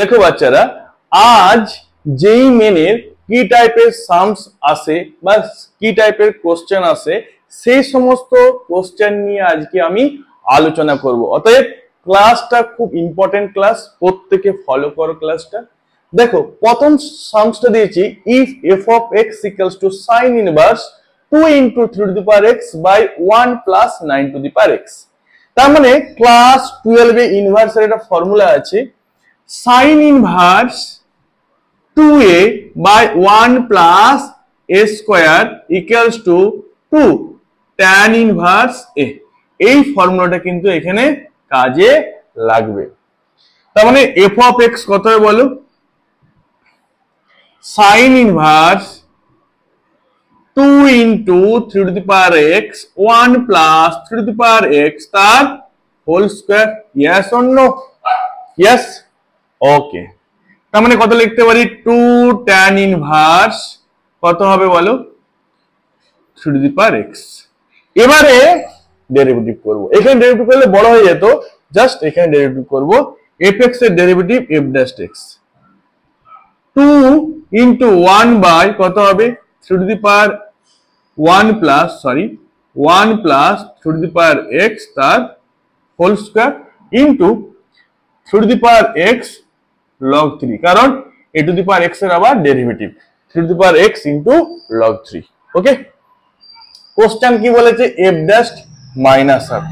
দেখো বাচ্চারা, আজ যেই মেনের কি টাইপের সামস আসে বা কি টাইপের কোশ্চেন আসে সেই সমস্ত কোশ্চেন নিয়ে আজকে আমি আলোচনা করব। অতএব ক্লাসটা খুব ইম্পর্টেন্ট ক্লাস, প্রত্যেকে ফলো করো ক্লাসটা। দেখো প্রথম সামসটা দিয়েছি, if F of x equals to sign inverse 2 into 3 to the power x by 1 plus 9 to the power x। তার মানে ক্লাস 12 এ ইনভার্সের একটা ফর্মুলা আছে, sin inverse 2a by 1 plus a square equals to 2 tan inverse a। এই ফর্মুলাটা কিন্তু এখানে কাজে লাগবে। তার মানে f of x কত হবে বলো? sin inverse 2 into 3 to the power x 1 plus 3 to the power x তার whole square। yes or no? yes, ওকে। তার মানে কত লিখতে পারি? 2 tan inverse কত হবে বলো? 3 to the power x। এবারে ডেরিভেটিভ করব। এখানে ডেরিভেটিভ করলে বড় হয়ে যেত, জাস্ট এখানে ডেরিভেটিভ করব। fx এর derivative f dash x 2 into 1 by কত হবে? 3 to the power 1 plus 3 to the power x তার whole square into 3 to the power x log 3, কারণ a to the power x এর আবার derivative 3 to the power x into log 3। Okay, question কি বলেছে? f dash minus half.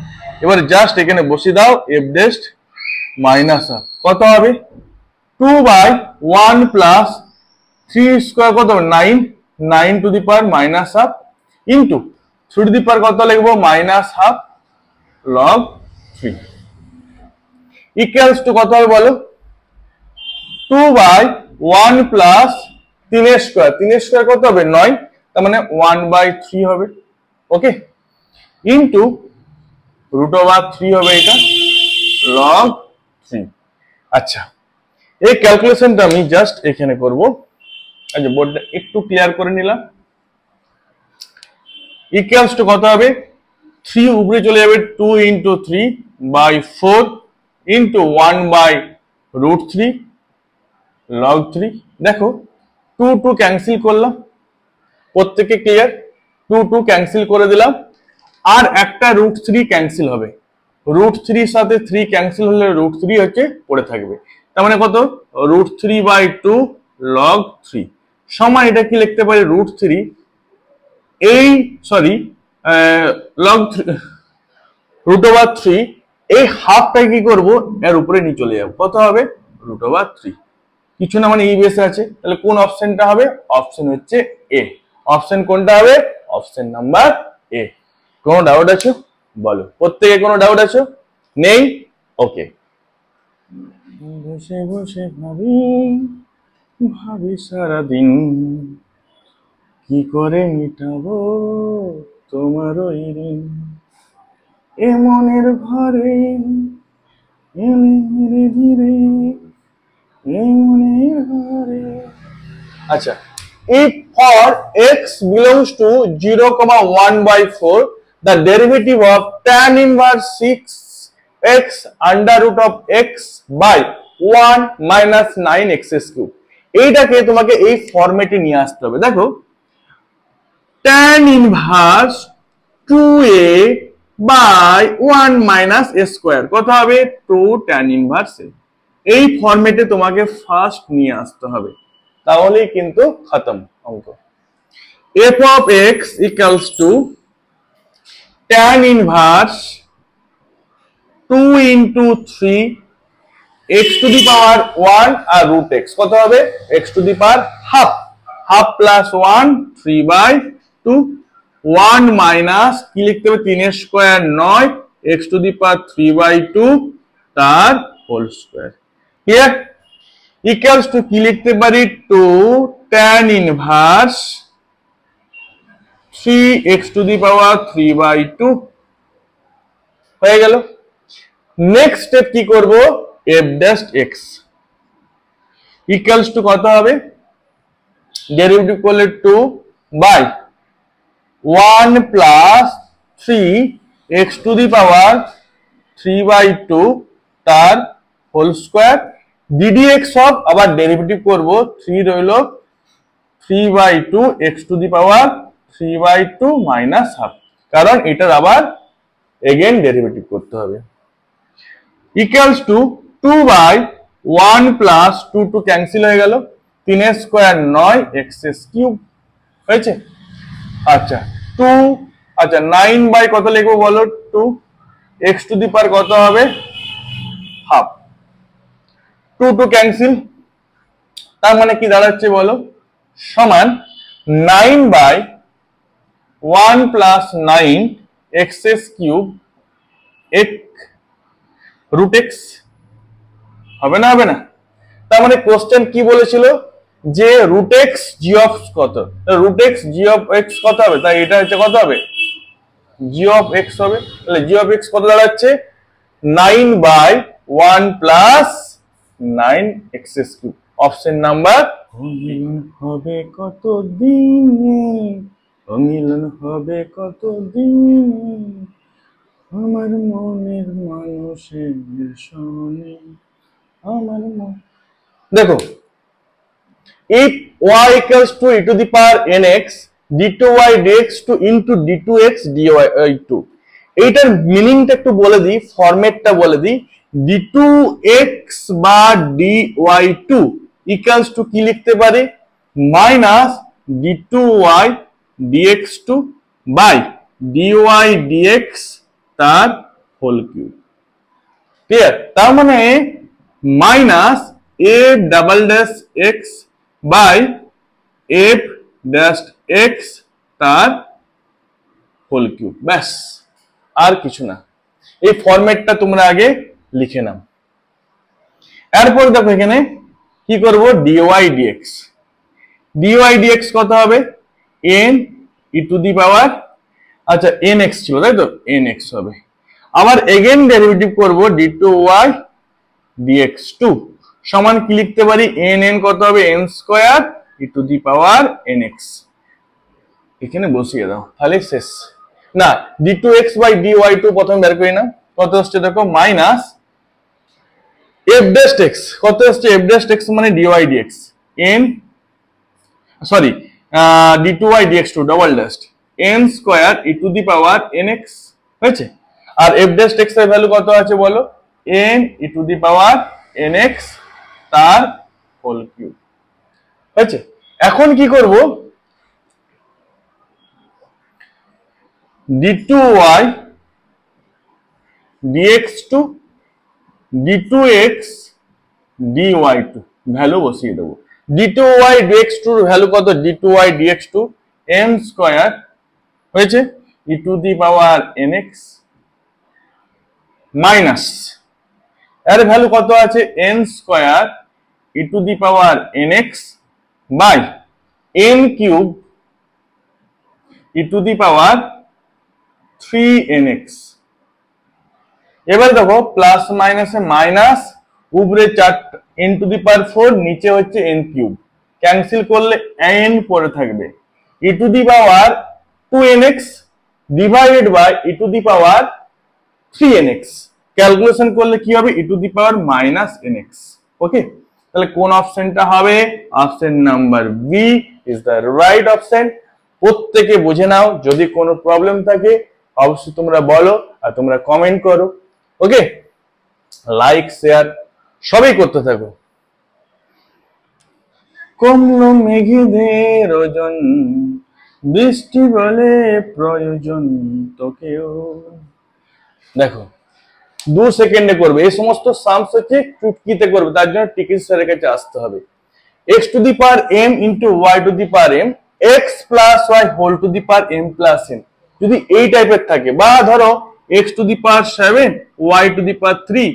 এবার just এখানে বসিয়ে দাও f dash মাইনাস হাফ কত হবে? 2 by 1 plus 3 স্কয়ার কত হবে? 9 to the power minus half into 3 to the power কত লিখবো? Minus half log 3 equals to কত হবে বলো? 2 by 1 plus 3 স্কয়ার, 3 স্কয়ার কত হবে? 9, তার মানে 1 by 3 হবে। ওকে, ইনটু রুট ওভার 3 হবে এটা log 3। আচ্ছা, এই ক্যালকুলেশনটা আমি জাস্ট এখানে করব। আচ্ছা, বোর্ডটা একটু ক্লিয়ার করে নিলাম। ইকুয়ালস টু কত হবে? 3 উপরে চলে যাবে, 2 into 3 by 4 into 1 by root 3 log 3। দেখো 2 ক্যান্সেল করলাম, প্রত্যেকে ক্লিয়ার? 2 ক্যান্সেল করে দিলাম, আর একটা root 3 ক্যান্সেল হবে। root 3 সাথে 3 ক্যান্সেল হলে root 3 হচ্ছে পড়ে থাকবে। তার মানে কত? root 3 by 2 log 3 সমান এটা কি লিখতে পারি? root 3 এই log 3 root over 3, এই হাফটা কি করব? এর উপরে নিয়ে চলে যাব, কত হবে? root over 3। কিছু না, মানে এই বেসে আছে, তাহলে কোন অপশনটা হবে? অপশন হচ্ছে এ। অপশন কোনটা হবে? Option number A. কোনো ডাউট আছে বলো? প্রত্যেকে কোনো ডাউট আছে? নেই? ওকে। বসে বসে ভাবি সারাদিন কি করে মিটাবো তোমার ওই ঋণ, এ মনের ঘরে ধীরে ধীরে এ মনের ঘরে। আচ্ছা, if for x belongs to 0, 1 by 4 the derivative of tan inverse 6x under root of x by 1 minus 9x cube, এইটাকে তোমাকে এই ফরম্যাটে নিয়ে আসতে হবে। দেখো tan inverse 2a by 1 minus a square কত হবে? 2 tan inverse a। এই ফরম্যাটে তোমাকে ফার্স্ট নিয়ে আসতে হবে, তাহলেই কিন্তু খতম অঙ্ক। f of x equals to tan inverse 2 into 3 x to the power 1 R root x কত হবে? x to the power half, half plus 1 3 by 2 1 minus কি লিখতে হবে? 3 square 9 x to the power 3 by 2 তার whole square. Clear? Equals to কি লিখতে পারি? 2 tan inverse 3x to the power 3 by 2 হয়ে গেল। নেক্সট স্টেপ কি করব? f dash x equals two কত হবে? ডেরিভেটিভ করলে 2 by 1 plus 3 x to the power 3 by 2 তার হোল স্কয়ার ddx অফ আবার ডেরিভেটিভ করব 3 রইলো 3/2 x to the power 3/2 minus half, কারণ এটার আবার এগেন ডেরিভেটিভ করতে হবে, ইকুয়ালস টু 2/1 প্লাস 2 ক্যান্সেল হয়ে গেল, 3 স্কয়ার 9 x কিউব হয়েছে। আচ্ছা 2, আচ্ছা 9 বাই কত লিখবো বলো, 2 x টু দি পাওয়ার কত হবে হাফ, 2 ক্যান্সেল, তার মানে কি দাঁড়াচ্ছে বলো, সমান 9/1 plus 9 x cube root x, হবে না হবে না? তার মানে কোশ্চেন কি বলেছিল যে রুট এক্স জি অফ কত, root x g of x কত হবে, তাই এটা হচ্ছে কত হবে জি অফ এক্স হবে, তাহলে জি অফ এক্স কত দাঁড়াচ্ছে 9/1 plus 9 x cube, option number হবে কত দিনে, অমিলন হবে কত দিনে, আমার মনের মানুষের সনে আমার মন। দেখো if y equals to e to the power nx d2y dx to into d2x dy2, এইটার মিনিংটা একটু বলে দিই, ফরম্যাটটা বলে দিই, d2x বা dy2 ইকুয়ালস টু কি লিখতে পারি minus d2y dx2 by dy dx তার হোল কিউব, ক্লিয়ার? তার মানে minus a double dash x by f dash x তার হোল কিউব, ব্যাস আর কিছু না। এই ফরম্যাটটা তোমরা আগে লিখে নাও। এরপর দেখো এখানে কি করব, dy dx কত হবে n e টু দি পাওয়ার, আচ্ছা nx ছিল তাই তো, nx হবে, আবার এগেন ডেরিভেটিভ করব d2y dx2 সমান কি লিখতে পারি n কত হবে n square e to the power nx, এখানে বসিয়ে দাও তাহলে শেষ। না d2x বাই dy2 প্রথম বের করি না, কত আসছে দেখো মাইনাস f ড্যাশ x, কত আসছে f ড্যাশ x মানে dy dx n sorry d2y dx2 double dash n square e to the power nx হয়েছে, আর f ড্যাশ x এর ভ্যালু কত আছে বলো n e to the power nx তার whole cube হয়েছে। এখন কি করব, d2y dx2 d2x dy2 value বসিয়ে দেবো, d2y dx2 ভ্যালু কত d2y dx2 n স্কয়ার হয়েছে e to the power nx minus এর ভ্যালু কত আছে n square e to the power nx by n cube e to the power 3nx। এবার দেখো plus মাইনাসে মাইনাস, উপরে 4 n two the power 4, নিচে হচ্ছে n কিউব, ক্যান্সেল করলে n পড়ে থাকবে, e to the power 2nx divided by e to the power 3nx, calculation করলে কি হবে e to the power minus nx। Okay, তাহলে কোন অপশনটা হবে, option number B is the right option. প্রত্যেকে বুঝে নাও, যদি কোনো প্রবলেম থাকে অবশ্যই তোমরা বলো আর তোমরা কমেন্ট করো। ওকে, লাইক শেয়ার সবই করতে থাকো। কমলো মেঘেদের ওজন, বৃষ্টি বলে প্রয়োজন তোকেও। দেখো 2 সেকেন্ডে করবে, এই সমস্ত সামস হচ্ছে চুটকিতে করবে, তার জন্য টিকিট স্যারের কাছে আসতে হবে। x to the power m into y to the power m x plus y whole to the power m plus n, যদি এই টাইপের থাকে, বা ধরো x to the power 7 y to the power 3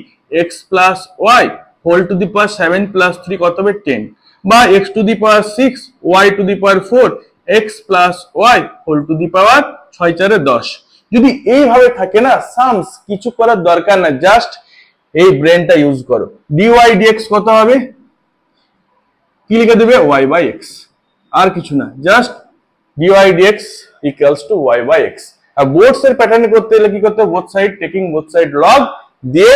x plus y whole to the power 7 plus 3 কত হবে 10, বা x to the power 6 y to the power 4 x plus y whole to the power 6 4 10। যদি এইভাবে থাকে না সামস, কিছু করার দরকার না, জাস্ট এই ব্রেনটা ইউজ করো। dy dx কত হবে, কি লিখে দেবে y বাই x, আর কিছু না, just dy dx equals to y by x। আর বোথ সাইড প্যাটার্ন করতে হলে কি করতে হবে, both side taking both side log দিয়ে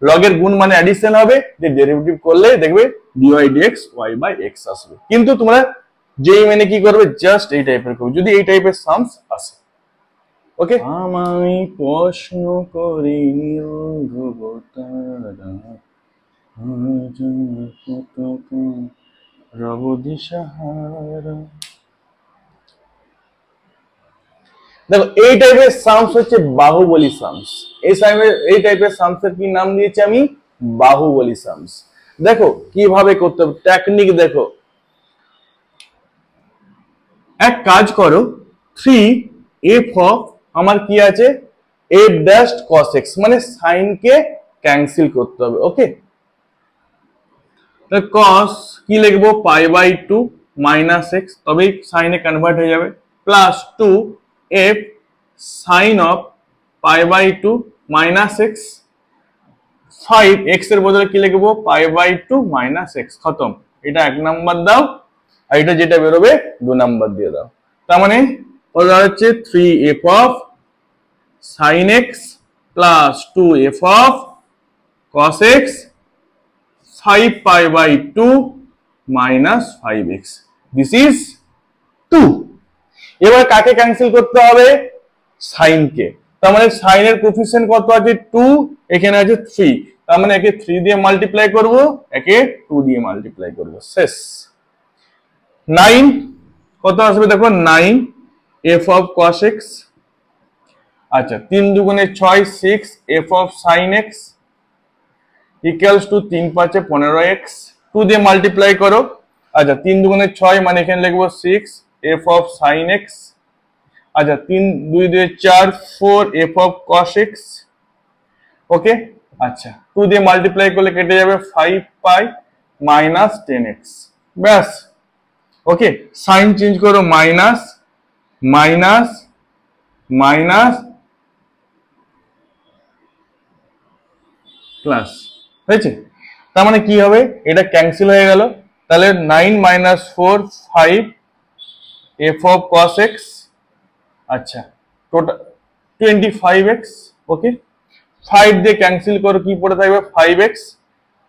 লগের গুণ মানে অ্যাডিশন হবে, যে ডেরিভেটিভ করলে দেখবে dy dx y by x আসবে। কিন্তু তোমরা যেই মানে কি করবে, জাস্ট এই টাইপের করবে যদি এই টাইপের সামস আসে। ওকে, আমায় প্রশ্ন করে রব দিশাহারা। দেখো এই টাইপের সামস হচ্ছে বাহুবলী সামস। এই টাইপের সামসের কি নাম দিয়েছি আমি, বাহুবলী সামস। দেখো কিভাবে করতে হবে, টেকনিক দেখো। এক কাজ করো, 3f অফ আমার কি আছে f ড্যাশ cos x, মানে সাইন কে ক্যান্সেল করতে হবে। ওকে, তো cos কি লিখবো, পাই বাই 2 মাইনাস x, তবেই সাইনে কনভার্ট হয়ে যাবে, plus 2f sine of pi by 2 minus x, 5 x এর বদলে কি লিখবো, পাই বাই 2 মাইনাস x, খতম। এটা 1 নাম্বার দাও, আর এটা যেটা বেরোবে 2 নাম্বার দিয়ে দাও। তার মানে ওটা হচ্ছে 3f of sin x plus 2f of cos x 5 pi by 2 minus 5x, this is 2। এবার কাকে ক্যান্সেল করতে হবে, সাইন কে। তার মানে সাইনের কোএফিসিয়েন্ট কত আছে 2, এখানে আছে 3, তার মানে একে 3 দিয়ে মাল্টিপ্লাই করব, একে 2 দিয়ে মাল্টিপ্লাই করব, শেষ। 9 কত আসবে দেখো, 9 f of cos x, আচ্ছা 3 দুগুণে 6 6 f of sin x equals two 3 5 15x, 2 দিয়ে মাল্টিপ্লাই করো, আচ্ছা 3 দুগুণে 6 মানে এখানে লিখবো 6 f of sin x, আচ্ছা 3 2 দিয়ে 4 4 f of cos x। ওকে, আচ্ছা 2 দিয়ে মাল্টিপ্লাই করলে কেটে যাবে 5 পাই মাইনাস 10x, ব্যাস। ওকে, সাইন চেঞ্জ করো, মাইনাস মাইনাস মাইনাস প্লাস, হয়েছে? তার মানে কি হবে, এটা ক্যান্সেল হয়ে গেল, তাহলে 9 minus 4 5 f of cos x, আচ্ছা টোটাল 25x। ওকে, 5 দিয়ে ক্যান্সেল করো, কি পড়ে থাকবে 5x।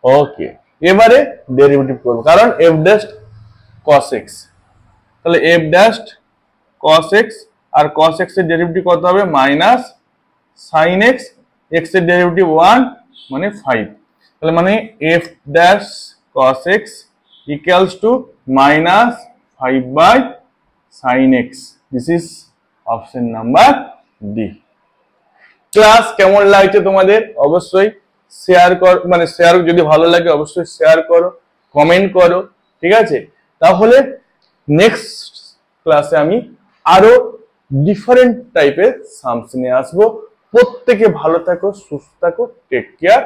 ওকে, এবারে ডেরিভেটিভ করব, কারণ f ড্যাশ cos x, তাহলে f ড্যাশ cos x, আর cos x এর ডেরিভেটিভ কত হবে, মাইনাস sin x, x এর ডেরিভেটিভ 1 মানে 5, তাহলে মানে f dash cos x equals to minus 5 by sin x, this is option number D. Class কেমন লাগছে তোমাদের অবশ্যই শেয়ার কর, মানে শেয়ার যদি ভালো লাগে অবশ্যই শেয়ার করো, কমেন্ট করো, ঠিক আছে? তাহলে নেক্সট ক্লাসে আমি আরো ডিফারেন্ট টাইপের সামস নিয়ে আসবো। প্রত্যেকে ভালো থাকো, সুস্থ থাকো, টেক কেয়ার।